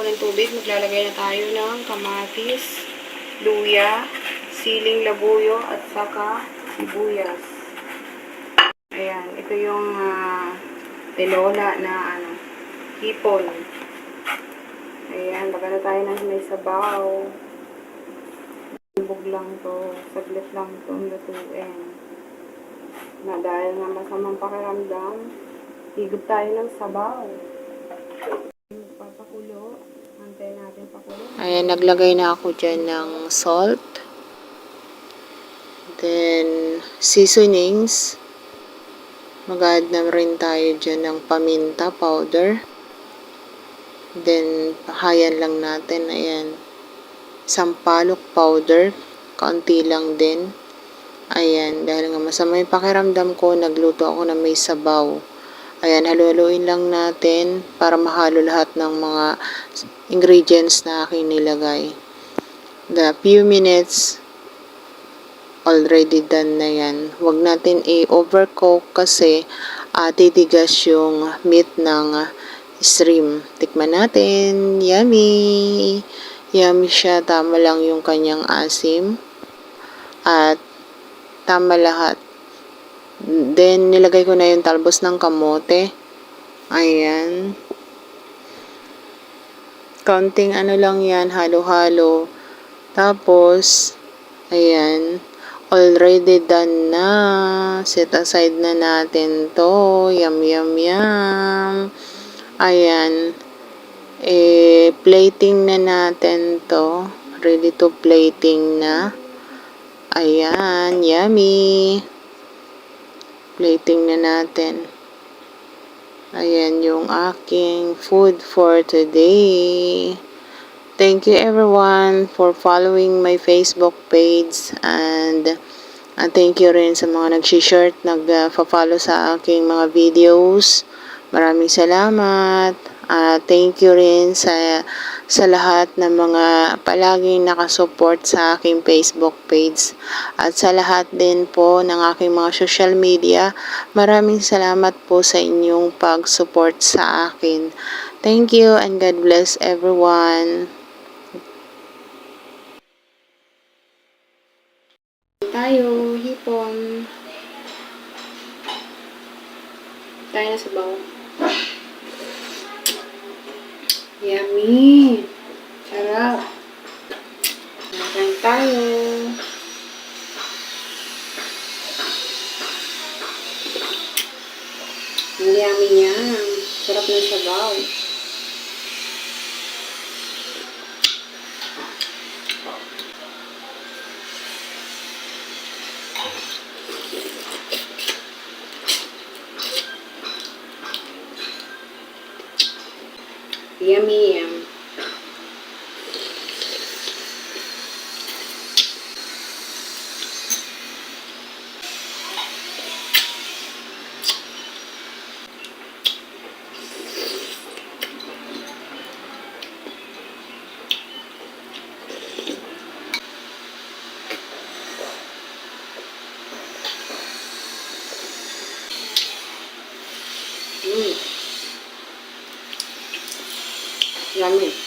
ako ng tubig. Maglalagay na tayo ng kamatis, luya, siling labuyo, at saka sibuyas. Ayan, ito yung tinola na hipon. Ayan, baga na tayo ng may sabaw. Bug lang to, saglit lang itong lutuin. Na dahil nga masamang pakiramdam, higop tayo ng sabaw. Papakulo. Antay natin pakulo. Ayan, naglagay na ako dyan ng salt. Then, seasonings. Mag-add na rin tayo dyan ng paminta powder. Then, hayan lang natin. Ayan. Sampalok powder. Kaunti lang din. Ayan. Dahil nga masama yung pakiramdam ko, nagluto ako na may sabaw. Ayan. Haluhaluin lang natin para mahalo lahat ng mga ingredients na aking nilagay. The few minutes already done na yan. Huwag natin i-overcook kasi titigas yung meat ng shrimp. Tikman natin. Yummy! Yummy siya. Tama lang yung kanyang asim. At tama lahat. Then, nilagay ko na yung talbos ng kamote. Ayan. Kaunting lang yan. Halo-halo. Tapos, ayan. Already done na. Set aside na natin to. Yum, yum, yum. Ayan. Plating na natin to. Ready to plating na. Ayan. Yummy. Plating na natin. Ayan yung aking food for today. Thank you everyone for following my Facebook page and thank you rin sa mga nag-share, nag-follow sa aking mga videos. Maraming salamat. Thank you rin sa lahat ng mga palaging nakasupport sa aking Facebook page. At sa lahat din po ng aking mga social media, maraming salamat po sa inyong pag-support sa akin. Thank you and God bless everyone. Tayo, hipon. Tayo na sabaw. Yummy! Sarap! Nakain tayo. Ang yummy niya. Sarap ng sabaw. Yummy, yum. Yummy.